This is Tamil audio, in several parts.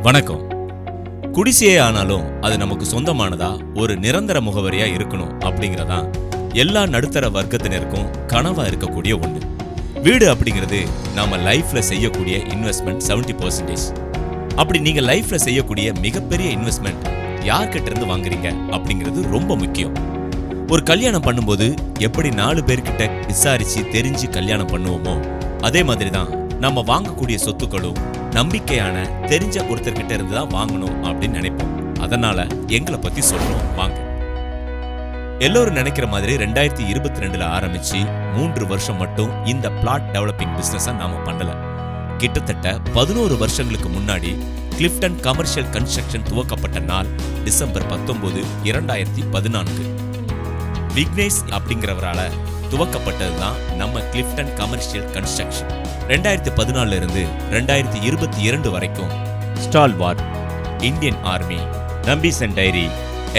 வணக்கம். குடிசையே ஆனாலும் அது நமக்கு சொந்தமானதா ஒரு நிரந்தர முகவரியா இருக்கணும் அப்படிங்கிறதா எல்லா நடுத்தர வர்க்கத்தினருக்கும் கனவா இருக்கக்கூடிய ஒண்ணு. வீடு அப்படிங்கிறது நாம லைஃப்ல செய்யக்கூடிய இன்வெஸ்ட்மெண்ட் 70%. அப்படி நீங்க லைஃப்ல செய்யக்கூடிய மிகப்பெரிய இன்வெஸ்ட்மெண்ட் யார்கிட்ட இருந்து வாங்குறீங்க அப்படிங்கிறது ரொம்ப முக்கியம். ஒரு கல்யாணம் பண்ணும்போது எப்படி 4 பேர்கிட்ட விசாரிச்சு தெரிஞ்சு கல்யாணம் பண்ணுவோமோ அதே மாதிரி தான் நம்ம வாங்கக்கூடிய சொத்துக்களும் நம்பிக்கையான தெரிஞ்ச ஒருத்தர்கிட்ட இருந்து தான் வாங்கணும் அப்படின்னு நினைப்போம். அதனால எங்களை பத்தி சொல்றோம் வாங்க. எல்லோரும் நினைக்கிற மாதிரி 2022 ஆரம்பிச்சு 3 வருஷம் மட்டும் இந்த பிளாட் டெவலப்பிங் பிசினஸ் நாம பண்ணல. கிட்டத்தட்ட 11 வருஷங்களுக்கு முன்னாடி கிளிஃப்டன் கமர்ஷியல் கன்ஸ்ட்ரக்ஷன் துவக்கப்பட்ட நாள் டிசம்பர் 19, 2014. விக்னேஷ் அப்படிங்கிறவரால துவக்கப்பட்டதுதான் நம்ம கிளிஃப்டன் கமர்ஷியல் கன்ஸ்ட்ரக்ஷன். 2014 இருந்து 2022 வரைக்கும் ஸ்டால்வார்ட், இந்தியன் ஆர்மி, நம்பிஸ் அண்ட் டைரி,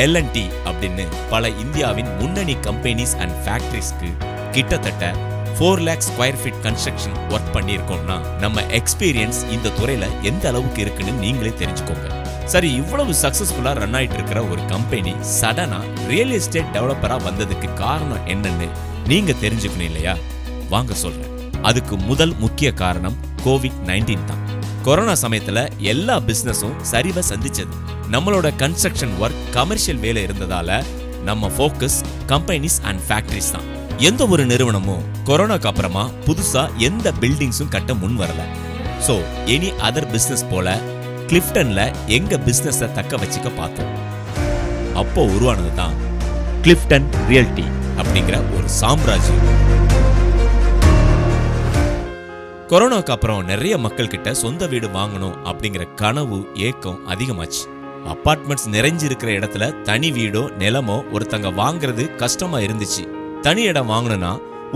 L&T அப்படின்னு பல இந்தியாவின் முன்னணி கம்பெனிஸ் அண்ட் ஃபேக்டரிஸ்க்கு கிட்டத்தட்ட 4 lakh square feet construction work பண்ணியிருக்கோம்னா நம்ம எக்ஸ்பீரியன்ஸ் இந்த துறையில எந்த அளவுக்கு இருக்குன்னு நீங்களே தெரிஞ்சுக்கோங்க. சரி, இவ்வளவு சக்சஸ்ஃபுல்லா ரன் ஆயிட்டு இருக்கிற ஒரு கம்பெனி சடனா ரியல் எஸ்டேட் டெவலப்பரா வந்ததுக்கு காரணம் என்னன்னு நீங்க தெரிஞ்சுக்கணும் இல்லையா? வாங்க சொல்றேன். அதுக்கு முதல் முக்கிய காரணம் COVID-19 தான். கொரோனா சமயத்துல எல்லா பிசினஸும் சரிவை சந்திச்சது. நம்மளோட கன்ஸ்ட்ரக்ஷன் ஒர்க் கமர்ஷியல் வேலை இருந்ததால நம்ம ஃபோக்கஸ் கம்பெனிஸ் அண்ட் ஃபேக்டரிஸ் தான். எந்த ஒரு நிறுவனமும் கொரோனாக்கு அப்புறமா புதுசா எந்த பில்டிங்ஸும் கட்ட முன் வரல. சோ எனி அதர் பிசினஸ் போல கிளிஃப்டன்ல எங்க பிசினஸ தக்க வச்சுக்க பார்த்தோம். அப்போ உருவானது தான் கிளிஃப்டன் ரியல்டி அப்படிங்கிற ஒரு சாம்ராஜ்யம். கொரோனாக்கு அப்புறம் நிறைய மக்கள் கிட்ட சொந்த வீடு வாங்கணும் அப்படிங்கிற கனவு ஏக்கம் அதிகமாச்சு. அபார்ட்மெண்ட்ஸ் நிறைஞ்சிருக்கிற இடத்துல தனி வீடோ நிலமோ ஒருத்தங்க வாங்குறது கஷ்டமா இருந்துச்சு. தனி இடம் வாங்கணும்னா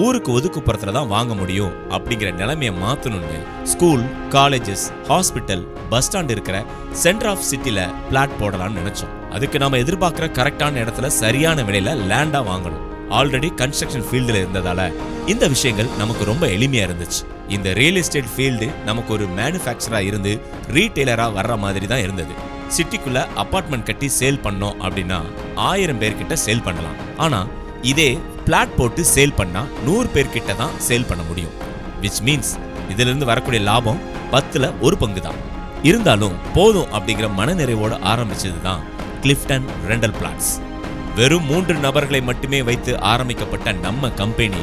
ஊருக்கு ஒதுக்குப்புறத்துல தான் வாங்க முடியும் அப்படிங்கிற நிலைமையை மாத்தணும்னு school, colleges, hospital, bus stand இருக்கிற சென்டர் ஆஃப் சிட்டில பிளாட் போடலாம்னு நினைச்சோம். அதுக்கு நாம எதிர்பார்க்கிற கரெக்டான இடத்துல சரியான விலையில லேண்டா வாங்கணும். ஆல்ரெடி கன்ஸ்ட்ரக்ஷன் ஃபீல்டுல இருந்ததால இந்த விஷயங்கள் நமக்கு ரொம்ப எளிமையா இருந்துச்சு. இந்த ரியல் எஸ்டேட் ஃபீல்டு நமக்கு ஒரு மேனுஃபேக்சரா இருந்து ரீட்டைலரா வர்ற மாதிரி தான் இருந்தது. சிட்டிக்குள்ள அபார்ட்மெண்ட் கட்டி சேல் பண்ணோம் அப்படின்னா 1000 பேர்கிட்ட சேல் பண்ணலாம். ஆனா இதே பிளாட் போட்டு சேல் பண்ணா 100 பேர்கிட்ட தான் சேல் பண்ண முடியும். விச் மீன்ஸ் இதுல இருந்து வரக்கூடிய லாபம் 10ல் 1 பங்கு தான். இருந்தாலும் போதும் அப்படிங்கிற மனநிறைவோட ஆரம்பிச்சது தான் கிளிஃப்டன் ரெண்டல் பிளாட்ஸ். வெறும் 3 நபர்களை மட்டுமே வைத்து ஆரம்பிக்கப்பட்ட நம்ம கம்பெனி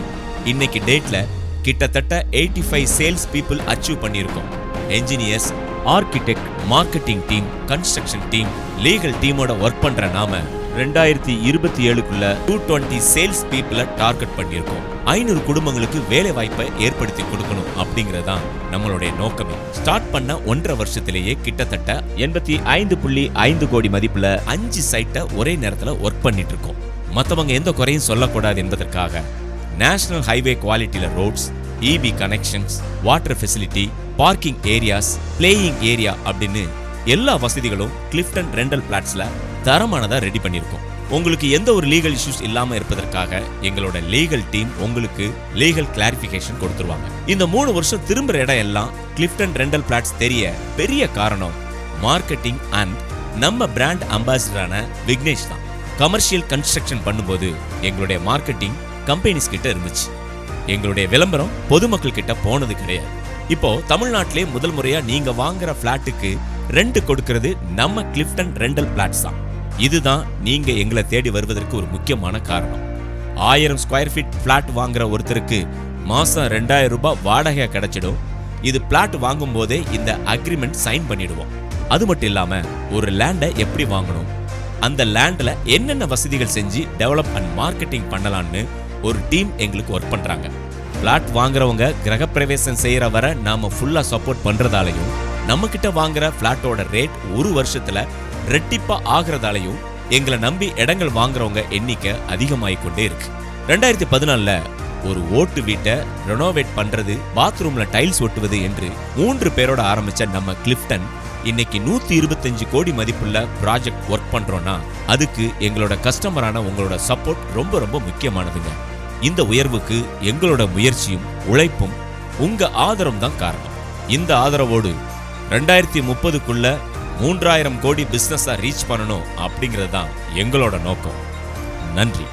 இன்னைக்கு டேட்ல கிட்டத்தட்ட 85 சேல்ஸ் பீப்புள் அச்சீவ் பண்ணியிருக்கோம். Engineers, architect, marketing team, construction team, legal டீமோட ஒர்க் பண்ற நாம 2027க்குள்ள 220 சேல்ஸ் பீப்புளை டார்கெட் பண்ணியிருக்கோம். 500 குடும்பங்களுக்கு வேலை வாய்ப்பை ஏற்படுத்தி கொடுக்கணும் அப்படிங்கறதான் நம்மளுடைய நோக்கமே. ஸ்டார்ட் பண்ண 1.5 வருஷத்திலேயே கிட்டத்தட்ட 85.5 கோடி மதிப்புல 5 சைட்டை ஒரே நேரத்துல ஒர்க் பண்ணிட்டு இருக்கோம். மத்தவங்க எந்த குறையும் சொல்லக்கூடாது என்பதற்காக நேஷனல் ஹைவே குவாலிட்டியில roads, EB connections, water facility, parking areas, playing area அப்படின்னு எல்லா வசதிகளும் கிளிஃப்டன் ரெண்டல் பிளாட்ஸ்ல தரமானதா ரெடி பண்ணியிருக்கோம். உங்களுக்கு எந்த ஒரு லீகல் இஷ்யூஸ் இல்லாம இருப்பதற்காக எங்களோட லீகல் டீம் உங்களுக்கு லீகல் கிளாரிபிகேஷன் கொடுத்துருவாங்க. இந்த 3 வருஷம் திரும்புற இடம் எல்லாம் கிளிஃப்டன் ரெண்டல் பிளாட்ஸ் தெரிய பெரிய காரணம் மார்க்கெட்டிங் அண்ட் நம்ம பிராண்ட் அம்பாசிடரான விக்னேஷ் தான். கமர்ஷியல் கன்ஸ்ட்ரக்ஷன் பண்ணும்போது எங்களுடைய மார்க்கெட்டிங் கம்பெனிஸ் கிட்ட இருந்துச்சு. எங்களுடைய விளம்பரம் பொதுமக்கள் கிட்ட போனது கிடையாது. இப்போ தமிழ்நாட்டிலே முதல் முறையா நீங்க வாங்குற பிளாட்டுக்கு ரெண்ட் கொடுக்கிறது நம்ம கிளிஃப்டன் ரெண்டல் பிளாட்ஸ் தான். இதுதான் நீங்க எங்களை தேடி வருவதற்கு ஒரு முக்கியமான காரணம். 1000 ஸ்கொயர் ஃபீட் பிளாட் வாங்குற ஒருத்தருக்கு மாசம் 2000 ரூபாய் வாடகை கிடைச்சிடும். இது பிளாட் வாங்கும் போதே இந்த அக்ரிமெண்ட் சைன் பண்ணிடுவோம். அது மட்டும் இல்லாம ஒரு லேண்டை எப்படி வாங்கணும், அந்த லேண்ட்ல என்னென்ன வசதிகள் செஞ்சு டெவலப் அண்ட் மார்க்கெட்டிங் பண்ணலாம்னு ஒரு டீம் எங்களுக்கு ஒர்க் பண்றாங்க. பிளாட் வாங்குறவங்க கிரகப்பிரவேசம் செய்யற வரை நாம ஃபுல்லா சப்போர்ட் பண்றதாலையும் நம்ம கிட்ட வாங்குற பிளாட்டோட ரேட் 1 வருஷத்துல ரெட்டிப்பா ஆகிறதாலையும் எங்களை நம்பி இடங்கள் வாங்குறவங்க எண்ணிக்கை அதிகமாகிக்கொண்டே இருக்கு. 2014ல ஒரு ஓட்டு வீட்டை ரெனோவேட் பண்றது, பாத்ரூம்ல டைல்ஸ் ஒட்டுவது என்று 3 பேரோட ஆரம்பிச்ச நம்ம கிளிஃப்டன் இன்னைக்கு 125 கோடி மதிப்புள்ள ப்ராஜெக்ட் ஒர்க் பண்றோம்னா அதுக்கு எங்களோட கஸ்டமரான உங்களோட சப்போர்ட் ரொம்ப ரொம்ப முக்கியமானதுங்க. இந்த உயர்வுக்கு எங்களோட முயற்சியும் உழைப்பும் உங்க ஆதரவும் தான் காரணம். இந்த ஆதரவோடு 2030க்குள்ள 3000 கோடி பிசினஸா ரீச் பண்ணணும் அப்படிங்கிறது தான் எங்களோட நோக்கம். நன்றி.